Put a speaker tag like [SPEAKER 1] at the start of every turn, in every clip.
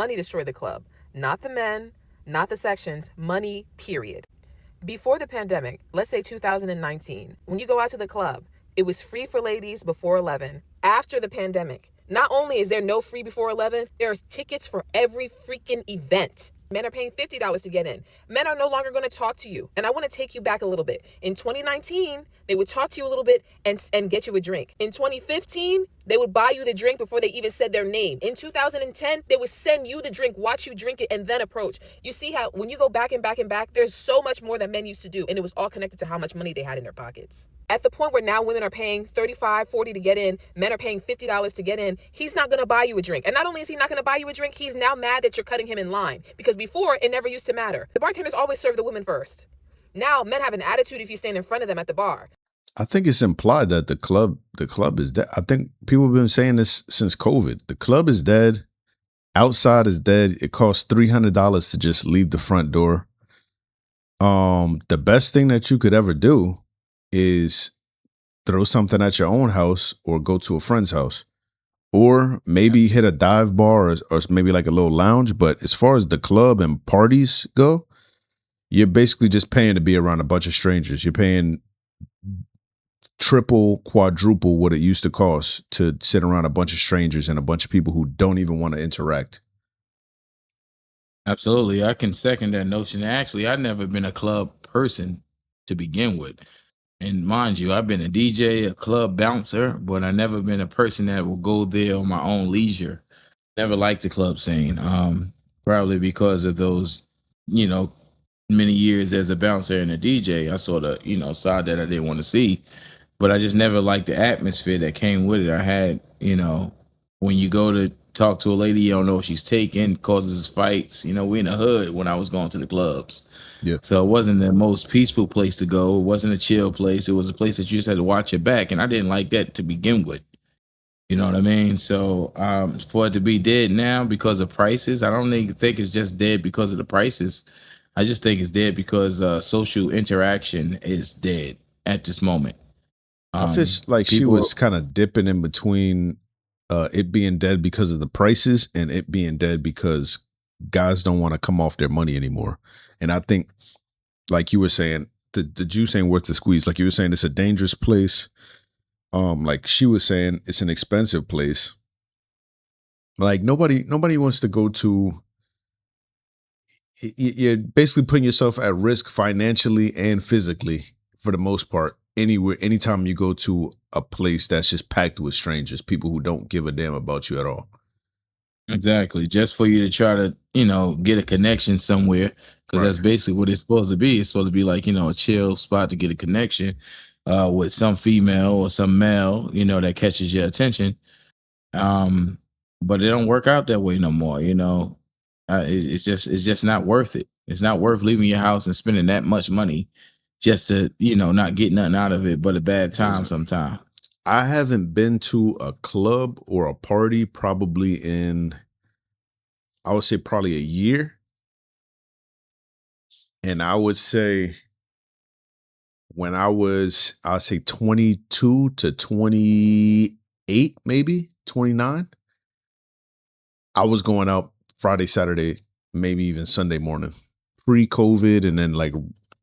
[SPEAKER 1] Money destroyed the club. Not the men, not the sections, money, period. Before the pandemic, let's say 2019, when you go out to the club, it was free for ladies before 11. After the pandemic, not only is there no free before 11, there's tickets for every freaking event. Men are paying $50 to get in. Men are no longer going to talk to you. And I want to take you back a little bit. In 2019, they would talk to you a little bit and get you a drink. In 2015, they would buy you the drink before they even said their name. In 2010, they would send you the drink, watch you drink it, and then approach. You see how when you go back and back and back, there's so much more that men used to do. And it was all connected to how much money they had in their pockets. At the point where now women are paying $35, $40 to get in, men are paying $50 to get in, he's not going to buy you a drink. And not only is he not going to buy you a drink, he's now mad that you're cutting him in line. Because before, it never used to matter. The bartenders always serve the women first. Now, men have an attitude if you stand in front of them at the bar.
[SPEAKER 2] I think it's implied that the club is dead. I think people have been saying this since COVID. The club is dead. Outside is dead. It costs $300 to just leave the front door. The best thing that you could ever do is throw something at your own house or go to a friend's house, or maybe hit a dive bar or maybe like a little lounge. But as far as the club and parties go, you're basically just paying to be around a bunch of strangers. You're paying triple, quadruple what it used to cost to sit around a bunch of strangers and a bunch of people who don't even want to interact.
[SPEAKER 3] Absolutely. I can second that notion. Actually, I've never been a club person to begin with. And mind you, I've been a DJ, a club bouncer, but I've never been a person that will go there on my own leisure. Never liked the club scene. Probably because of those, many years as a bouncer and a DJ. I saw the, side that I didn't want to see. But I just never liked the atmosphere that came with it. I had, when you go to talk to a lady, you don't know what she's taking, causes fights. We in the hood when I was going to the clubs.
[SPEAKER 2] Yeah.
[SPEAKER 3] So it wasn't the most peaceful place to go. It wasn't a chill place. It was a place that you just had to watch your back. And I didn't like that to begin with. You know what I mean? So for it to be dead now because of prices, I don't even think it's just dead because of the prices. I just think it's dead because social interaction is dead at this moment.
[SPEAKER 2] I feel like she was kind of dipping in between it being dead because of the prices and it being dead because guys don't want to come off their money anymore. And I think, like you were saying, the juice ain't worth the squeeze. Like you were saying, it's a dangerous place. Like she was saying, it's an expensive place. Like nobody wants to go to. You're basically putting yourself at risk financially and physically for the most part. Anytime you go to a place that's just packed with strangers, people who don't give a damn about you at all.
[SPEAKER 3] Exactly. Just for you to try to, get a connection somewhere. Because that's basically what it's supposed to be. It's supposed to be like, a chill spot to get a connection with some female or some male, that catches your attention. But it don't work out that way no more, it's just not worth it. It's not worth leaving your house and spending that much money just to, not get nothing out of it but a bad time sometime.
[SPEAKER 2] I haven't been to a club or a party probably in, I would say probably a year. And I would say when I'd say 22 to 28, maybe 29, I was going out Friday, Saturday, maybe even Sunday morning, pre-COVID. And then like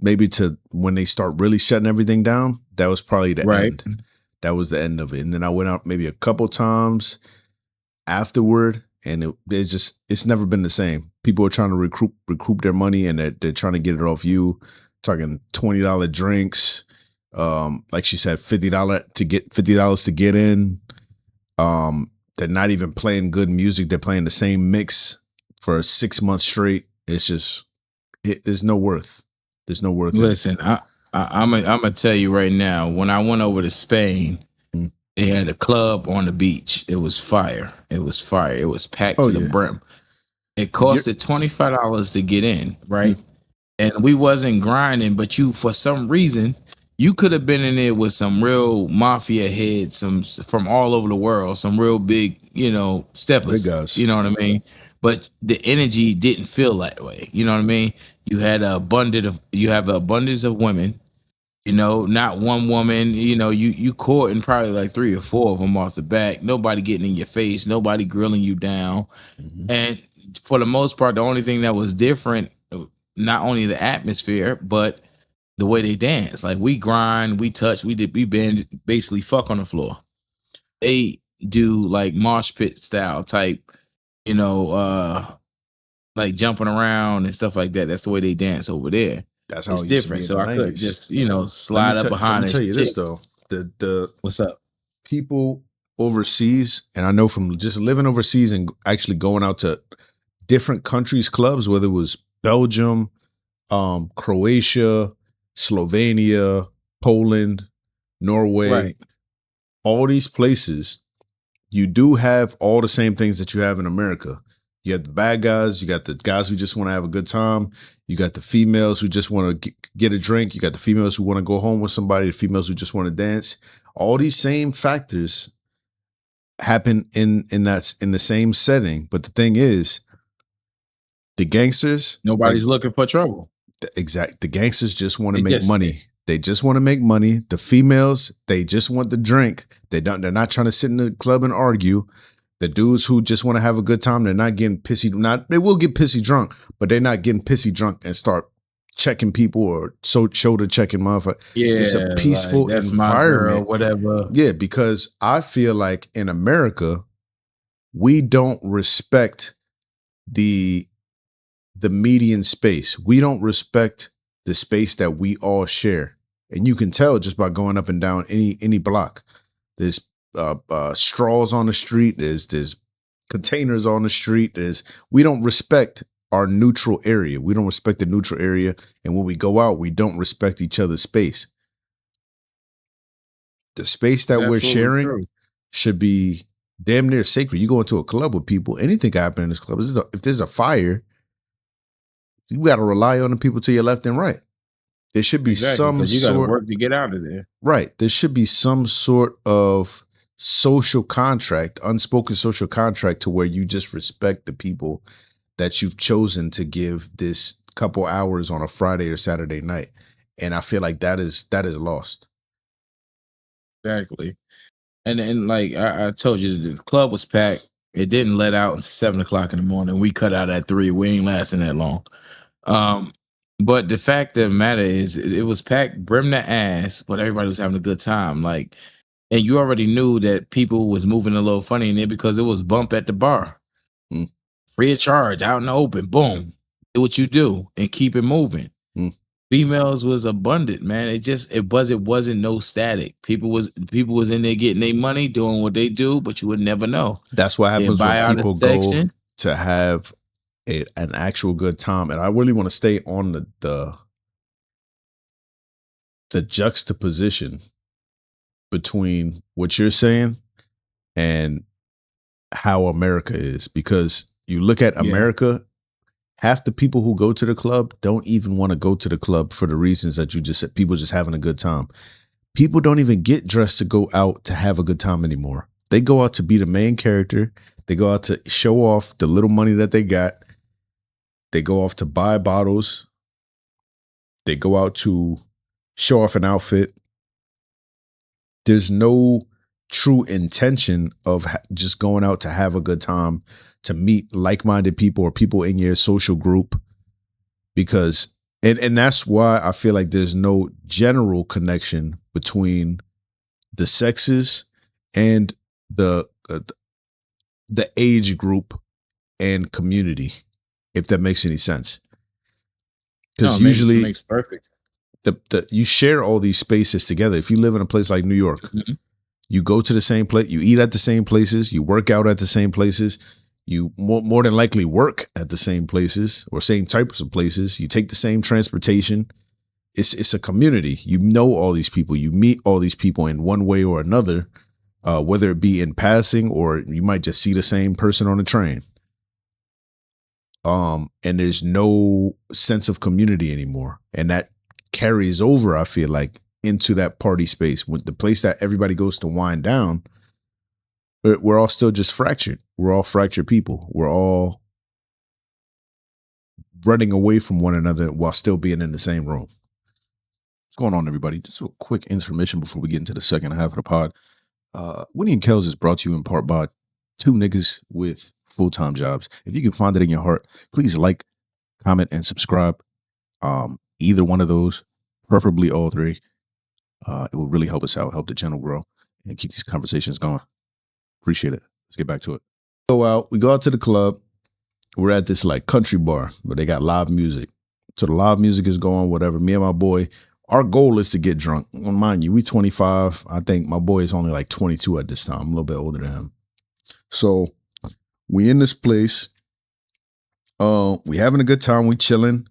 [SPEAKER 2] maybe to when they start really shutting everything down, that was probably the end. That was the end of it. And then I went out maybe a couple times afterward, and it's never been the same. People are trying to recoup their money, and they're trying to get it off you. Talking $20 drinks, like she said, $50 to get in. They're not even playing good music. They're playing the same mix for 6 months straight. It's just there's no worth. There's no worth.
[SPEAKER 3] Listen, I'm gonna tell you right now. When I went over to Spain, they had a club on the beach. It was fire. It was fire. It was packed to the brim. It costed $25 to get in, right? And we wasn't grinding, but for some reason, you could have been in there with some real mafia heads, some from all over the world, some real big, steppers.
[SPEAKER 2] Big guys.
[SPEAKER 3] You know what I mean? But the energy didn't feel that way. You know what I mean? You have an abundance of women. Not one woman, you courting probably like 3 or 4 of them off the back. Nobody getting in your face, nobody grilling you down. And for the most part, the only thing that was different, not only the atmosphere, but the way they dance. Like we grind, we touch, we bend, basically fuck on the floor. They do like mosh pit style type, you know, like jumping around and stuff like that. That's the way they dance over there.
[SPEAKER 2] That's how
[SPEAKER 3] It's
[SPEAKER 2] it used to be
[SPEAKER 3] different.
[SPEAKER 2] in
[SPEAKER 3] So
[SPEAKER 2] the
[SPEAKER 3] I couldn't
[SPEAKER 2] 90s.
[SPEAKER 3] just, slide up
[SPEAKER 2] Let
[SPEAKER 3] behind
[SPEAKER 2] me
[SPEAKER 3] and
[SPEAKER 2] tell you this
[SPEAKER 3] shit.
[SPEAKER 2] though. The
[SPEAKER 3] What's up?
[SPEAKER 2] people overseas, and I know from just living overseas and actually going out to different countries' clubs, whether it was Belgium, Croatia, Slovenia, Poland, Norway,
[SPEAKER 3] Right.
[SPEAKER 2] all these places, you do have all the same things that you have in America. You have the bad guys, you got the guys who just want to have a good time, you got the females who just want to get a drink, you got the females who want to go home with somebody, the females who just want to dance. All these same factors happen in the same setting, but the thing is, the gangsters,
[SPEAKER 3] Nobody's looking for trouble.
[SPEAKER 2] the gangsters just want to
[SPEAKER 3] They
[SPEAKER 2] make
[SPEAKER 3] just-
[SPEAKER 2] money. They just want to make money. The females, they just want the drink. They're not trying to sit in the club and argue. The dudes who just want to have a good time, they're not getting pissy. They will get pissy drunk, but they're not getting pissy drunk and start checking people or shoulder checking motherfucker.
[SPEAKER 3] Yeah,
[SPEAKER 2] It's a peaceful
[SPEAKER 3] like, that's
[SPEAKER 2] environment.
[SPEAKER 3] my girl, whatever.
[SPEAKER 2] Yeah, because I feel like in America, we don't respect the median space. We don't respect the space that we all share. And you can tell just by going up and down any block. There's straws on the street. There's containers on the street. We don't respect our neutral area. We don't respect the neutral area. And when we go out, we don't respect each other's space. The space that we're sharing
[SPEAKER 3] True.
[SPEAKER 2] should be damn near sacred. You go into a club with people, anything can happen in this club. If there's a fire, you got to rely on the people to your left and right. There should be some
[SPEAKER 3] 'cause you got to
[SPEAKER 2] sort,
[SPEAKER 3] work to get out of there.
[SPEAKER 2] right. There should be some sort of social contract, unspoken social contract, to where you just respect the people that you've chosen to give this couple hours on a Friday or Saturday night. And I feel like that is lost.
[SPEAKER 3] Exactly. And like I told you, the club was packed. It didn't let out until 7:00 in the morning. We cut out at 3. We ain't lasting that long. But the fact of the matter is, it was packed brim to ass, but everybody was having a good time. Like, and you already knew that people was moving a little funny in there because it was bump at the bar, free of charge, out in the open. Boom, do what you do and keep it moving. Females was abundant, man. It wasn't no static. People was in there getting their money, doing what they do, but you would never know.
[SPEAKER 2] That's what happens
[SPEAKER 3] buy
[SPEAKER 2] when
[SPEAKER 3] out a
[SPEAKER 2] people go
[SPEAKER 3] section.
[SPEAKER 2] to have an actual good time. And I really want to stay on the juxtaposition between what you're saying and how America is, because you look at America, half the people who go to the club don't even want to go to the club for the reasons that you just said. People just having a good time. People don't even get dressed to go out to have a good time anymore. They go out to be the main character. They go out to show off the little money that they got. They go off to buy bottles. They go out to show off an outfit. There's no true intention of just going out to have a good time, to meet like-minded people or people in your social group. Because, and that's why I feel like there's no general connection between the sexes and the age group and community, if that makes any sense. Because usually
[SPEAKER 3] makes perfect.
[SPEAKER 2] You share all these spaces together. If you live in a place like New York, you go to the same place, you eat at the same places, you work out at the same places, you more than likely work at the same places or same types of places. You take the same transportation. It's a community. You know all these people. You meet all these people in one way or another, whether it be in passing or you might just see the same person on the train. And there's no sense of community anymore. And that carries over, I feel like, into that party space. With the place that everybody goes to wind down, we're all still just fractured. We're all fractured people. We're all running away from one another while still being in the same room. What's going on, everybody? Just a quick intermission before we get into the second half of the pod. Winny and Kels is brought to you in part by two niggas with full-time jobs. If you can find it in your heart, please like, comment, and subscribe. Either one of those, preferably all three. It will really help us out, help the channel grow, and keep these conversations going. Appreciate it. Let's get back to it. We go out to the club. We're at this like country bar where they got live music. So the live music is going, whatever. Me and my boy, our goal is to get drunk. Well, mind you, we 25. I think my boy is only like 22 at this time. I'm a little bit older than him. So we in this place. We having a good time. We chilling.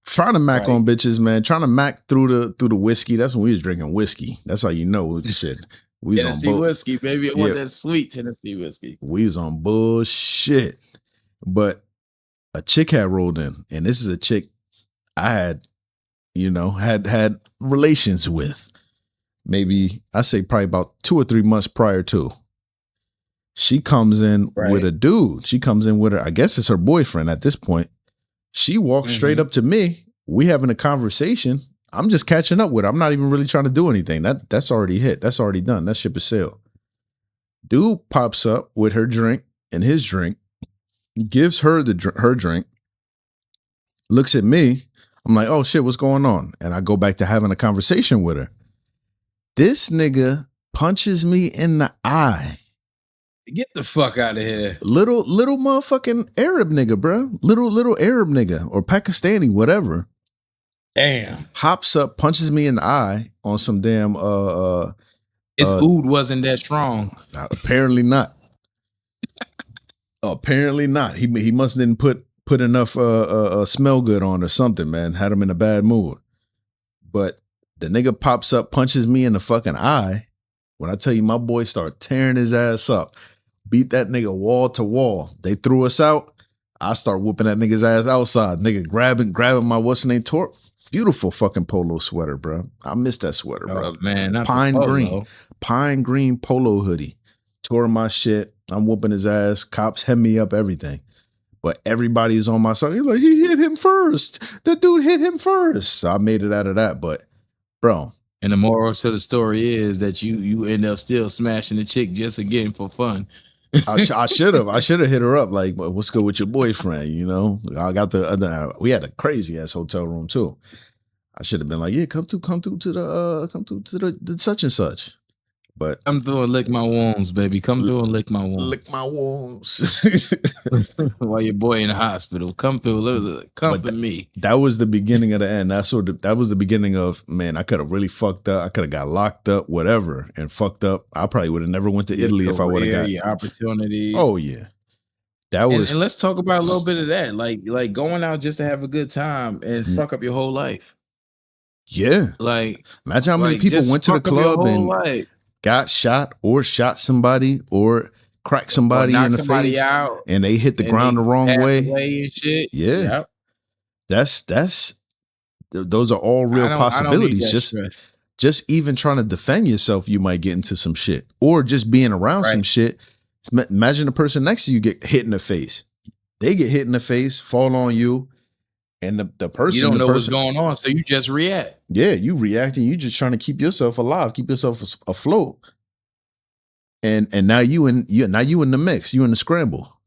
[SPEAKER 2] Trying to mac on bitches, man. Trying to mac through the whiskey. That's when we was drinking whiskey. That's how you know shit. We was
[SPEAKER 3] Tennessee
[SPEAKER 2] on
[SPEAKER 3] whiskey, baby. I want that sweet Tennessee whiskey.
[SPEAKER 2] We was on bullshit. But a chick had rolled in, and this is a chick I had, had relations with. Maybe I say probably about 2 or 3 months prior to. She comes in with a dude. She comes in with her, I guess it's her boyfriend at this point. She walks straight up to me. We having a conversation. I'm just catching up with her. I'm not even really trying to do anything. That's already hit. That's already done. That ship is sailed. Dude pops up with her drink and his drink, gives her her drink, looks at me. I'm like, oh shit, what's going on? And I go back to having a conversation with her. This nigga punches me in the eye.
[SPEAKER 3] Get the fuck out of here.
[SPEAKER 2] Little motherfucking Arab nigga, bro. Little Arab nigga or Pakistani, whatever.
[SPEAKER 3] Damn.
[SPEAKER 2] Hops up, punches me in the eye on some damn
[SPEAKER 3] his oud wasn't that strong.
[SPEAKER 2] Apparently not. Apparently not. He must didn't put enough smell good on or something, man. Had him in a bad mood. But the nigga pops up, punches me in the fucking eye. When I tell you my boy started tearing his ass up, beat that nigga wall to wall. They threw us out. I start whooping that nigga's ass outside. Nigga grabbing my what's the name torque. Beautiful fucking polo sweater, bro. I miss that sweater, bro.
[SPEAKER 3] Man, not
[SPEAKER 2] pine green polo hoodie. Tore my shit. I'm whooping his ass. Cops hem me up, everything. But everybody's on my side. He's like, he hit him first. That dude hit him first. So I made it out of that. But, bro.
[SPEAKER 3] And the moral to the story is that you end up still smashing the chick just again for fun.
[SPEAKER 2] I should have hit her up like, what's good with your boyfriend? I got we had a crazy ass hotel room too. I should have been like, yeah, come through to the such and such. But
[SPEAKER 3] come through and lick my wounds, baby. Come through and lick my wounds.
[SPEAKER 2] Lick my wounds.
[SPEAKER 3] While your boy in the hospital. Come through, comfort me.
[SPEAKER 2] That was the beginning of the end. That was the beginning of, man, I could have really fucked up. I could have got locked up, whatever, and fucked up. I probably would have never went to Italy if I would have got
[SPEAKER 3] your opportunity.
[SPEAKER 2] Oh yeah. That was
[SPEAKER 3] and let's talk about a little bit of that. Like going out just to have a good time and fuck up your whole life.
[SPEAKER 2] Yeah.
[SPEAKER 3] Like
[SPEAKER 2] imagine how many people went to the club and got shot or shot somebody or cracked somebody in the face
[SPEAKER 3] out
[SPEAKER 2] and they hit the ground the wrong way
[SPEAKER 3] and shit.
[SPEAKER 2] Yeah. That's those are all real possibilities. Just even trying to defend yourself, you might get into some shit or just being around some shit. Imagine the person next to you get hit in the face. They get hit in the face, fall on you. And the person,
[SPEAKER 3] you don't know what's going on, so you just react.
[SPEAKER 2] Yeah, you react, and you just trying to keep yourself alive, keep yourself afloat. And now you in the mix, you in the scramble.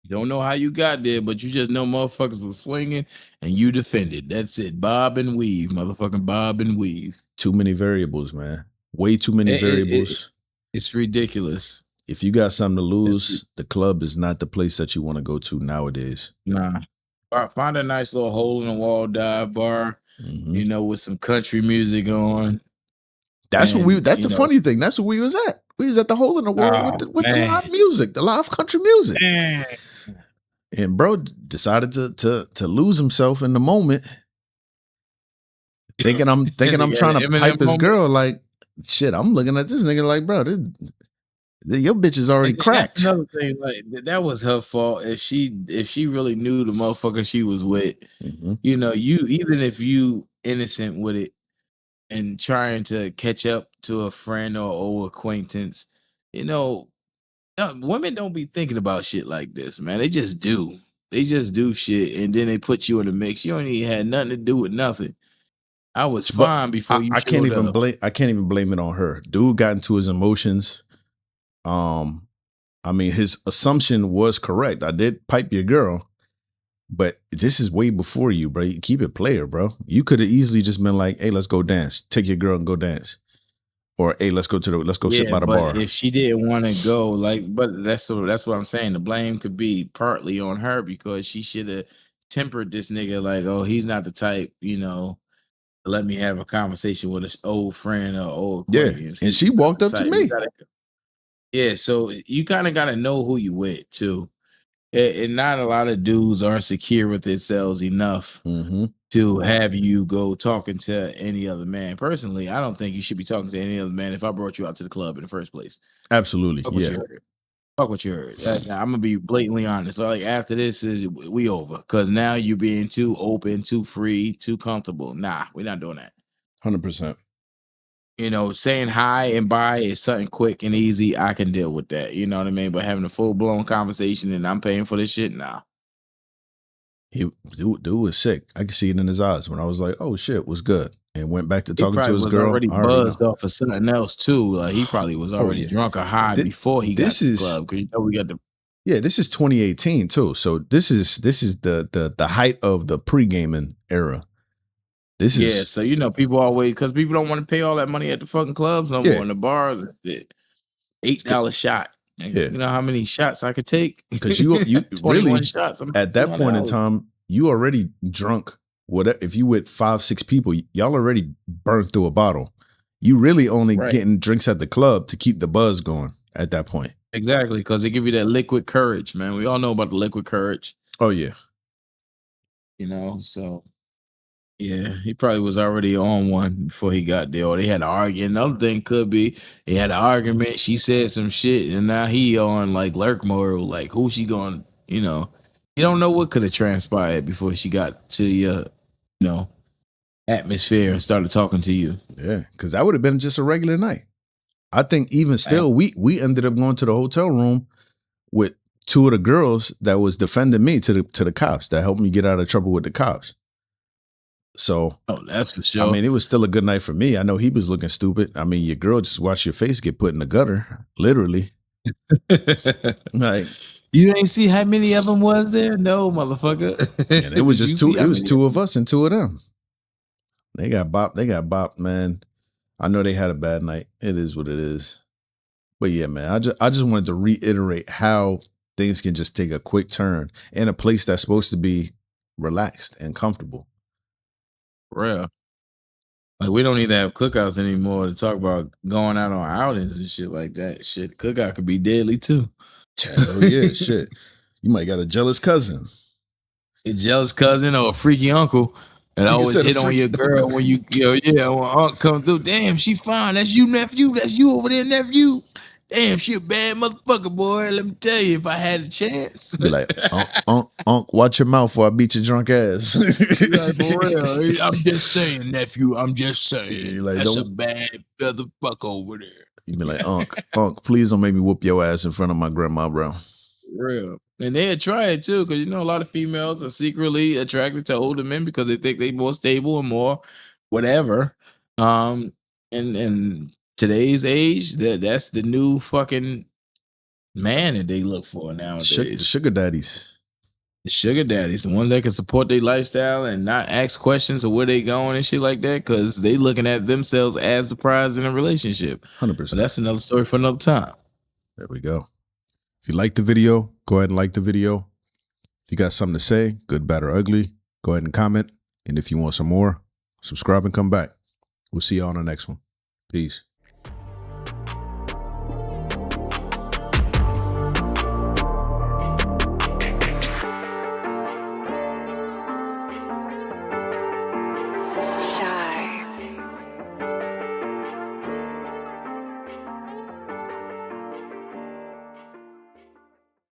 [SPEAKER 3] You don't know how you got there, but you just know motherfuckers are swinging, and you defended. That's it, bob and weave, motherfucking bob and weave.
[SPEAKER 2] Too many variables, man. Way too many variables.
[SPEAKER 3] It's ridiculous.
[SPEAKER 2] If you got something to lose, the club is not the place that you want to go to nowadays.
[SPEAKER 3] Nah. Find a nice little hole in the wall dive bar, with some country music on.
[SPEAKER 2] That's the funny thing. That's where we was at. We was at the hole in the wall with the live music, the live country music. Man. And bro decided to lose himself in the moment, thinking I'm trying to pipe his girl. Like, shit, I'm looking at this nigga like, bro, your bitch is already cracked.
[SPEAKER 3] That's another thing. Like that was her fault. If she really knew the motherfucker she was with, you even if you innocent with it and trying to catch up to a friend or old acquaintance, women don't be thinking about shit like this, man. They just do. They just do shit, and then they put you in the mix. You don't even had nothing to do with nothing. I was fine before you.
[SPEAKER 2] I can't even blame it on her. Dude got into his emotions. I mean, his assumption was correct. I did pipe your girl, but this is way before you, bro. You keep it player, bro. You could have easily just been like, "Hey, let's go dance. Take your girl and go dance," or "Hey, let's go sit
[SPEAKER 3] Yeah,
[SPEAKER 2] by the
[SPEAKER 3] but
[SPEAKER 2] bar."
[SPEAKER 3] if she didn't want to go, like, but that's what I'm saying. The blame could be partly on her because she should have tempered this nigga like, oh, he's not the type, let me have a conversation with an old friend or old
[SPEAKER 2] Yeah,
[SPEAKER 3] acquaintance.
[SPEAKER 2] and she
[SPEAKER 3] He's not
[SPEAKER 2] walked
[SPEAKER 3] the
[SPEAKER 2] up to
[SPEAKER 3] type. You
[SPEAKER 2] me.
[SPEAKER 3] gotta, yeah. So you kind of gotta know who you with too. And not a lot of dudes are secure with themselves enough
[SPEAKER 2] Mm-hmm.
[SPEAKER 3] to have you go talking to any other man. Personally, I don't think you should be talking to any other man if I brought you out to the club in the first place.
[SPEAKER 2] Absolutely,
[SPEAKER 3] Fuck what
[SPEAKER 2] yeah,
[SPEAKER 3] you heard. Fuck what you heard. I'm gonna be blatantly honest. Like after this is we over because now you're being too open, too free, too comfortable. Nah, we're not doing that.
[SPEAKER 2] 100%.
[SPEAKER 3] Saying hi and bye is something quick and easy. I can deal with that. You know what I mean? But having a full blown conversation and I'm paying for this shit, nah.
[SPEAKER 2] Dude was sick. I could see it in his eyes when I was like, "Oh shit, what's good?" And went back to
[SPEAKER 3] He
[SPEAKER 2] talking to
[SPEAKER 3] probably
[SPEAKER 2] his
[SPEAKER 3] was
[SPEAKER 2] girl.
[SPEAKER 3] already
[SPEAKER 2] I already know.
[SPEAKER 3] buzzed off of something else too. Like he probably was
[SPEAKER 2] Oh
[SPEAKER 3] already
[SPEAKER 2] yeah.
[SPEAKER 3] drunk or high before he got
[SPEAKER 2] This
[SPEAKER 3] to the
[SPEAKER 2] is
[SPEAKER 3] club because we got the
[SPEAKER 2] this is 2018 too. So this is the height of the pre-gaming era. This
[SPEAKER 3] yeah.
[SPEAKER 2] is
[SPEAKER 3] So people always because people don't want to pay all that money at the fucking clubs no more
[SPEAKER 2] yeah
[SPEAKER 3] in the bars and shit. $8 shot.
[SPEAKER 2] yeah.
[SPEAKER 3] You know how many shots I could take?
[SPEAKER 2] Because you
[SPEAKER 3] 21
[SPEAKER 2] really
[SPEAKER 3] shots. I'm
[SPEAKER 2] at that point in
[SPEAKER 3] $200.
[SPEAKER 2] time you already drunk. Whatever, if you with 5-6 people, y'all already burned through a bottle. You really only
[SPEAKER 3] Right.
[SPEAKER 2] getting drinks at the club to keep the buzz going at that point.
[SPEAKER 3] Exactly, because they give you that liquid courage, man. We all know about the liquid courage,
[SPEAKER 2] Oh yeah.
[SPEAKER 3] So yeah, he probably was already on one before he got there, or they had an argument. Another thing could be he had an argument. She said some shit, and now he on like lurk mode. Like, who's she going? You don't know what could have transpired before she got to your, atmosphere and started talking to you.
[SPEAKER 2] Yeah, because that would have been just a regular night. I think even still,
[SPEAKER 3] Right.
[SPEAKER 2] we ended up going to the hotel room with two of the girls that was defending me to the cops that helped me get out of trouble with the cops. So
[SPEAKER 3] Oh, that's for
[SPEAKER 2] I
[SPEAKER 3] sure.
[SPEAKER 2] mean, it was still a good night for me. I know he was looking stupid. I mean, your girl just watched your face get put in the gutter, literally. Like,
[SPEAKER 3] You ain't see how many of them was there? No, motherfucker.
[SPEAKER 2] and it was
[SPEAKER 3] Did
[SPEAKER 2] just
[SPEAKER 3] you
[SPEAKER 2] two.
[SPEAKER 3] see
[SPEAKER 2] It
[SPEAKER 3] how
[SPEAKER 2] was
[SPEAKER 3] many?
[SPEAKER 2] two of us and two of them. They got bopped. They got bopped, man. I know they had a bad night. It is what it is. But yeah, man, I just wanted to reiterate how things can just take a quick turn in a place that's supposed to be relaxed and comfortable.
[SPEAKER 3] Real. Like we don't need to have cookouts anymore to talk about going out on outings and shit like that. Shit, cookout could be deadly too.
[SPEAKER 2] Hell yeah, shit. You might got a jealous cousin.
[SPEAKER 3] A jealous cousin or a freaky uncle that
[SPEAKER 2] You
[SPEAKER 3] always
[SPEAKER 2] said a
[SPEAKER 3] hit on your
[SPEAKER 2] freaky
[SPEAKER 3] girl
[SPEAKER 2] uncle.
[SPEAKER 3] when when uncle come through. Damn, she fine. That's you, nephew. That's you over there, nephew. Damn, she a bad motherfucker, boy. Let me tell you, if I had a chance.
[SPEAKER 2] Be like, Unc, watch your mouth before I beat your drunk ass.
[SPEAKER 3] Like, for real. I'm just saying, nephew. I'm just saying.
[SPEAKER 2] Like,
[SPEAKER 3] That's a
[SPEAKER 2] don't.
[SPEAKER 3] bad motherfucker over there.
[SPEAKER 2] You be like, Unc, please don't make me whoop your ass in front of my grandma, bro.
[SPEAKER 3] Real. And they try it too, because a lot of females are secretly attracted to older men because they think they more stable and more whatever. In today's age, that's the new fucking man that they look for nowadays.
[SPEAKER 2] Sugar daddies.
[SPEAKER 3] The sugar daddies, the ones that can support their lifestyle and not ask questions of where they going and shit like that, because they looking at themselves as the prize in a relationship.
[SPEAKER 2] 100%.
[SPEAKER 3] But that's another story for another time.
[SPEAKER 2] There we go. If you like the video, go ahead and like the video. If you got something to say, good, bad, or ugly, go ahead and comment. And if you want some more, subscribe and come back. We'll see you on the next one. Peace.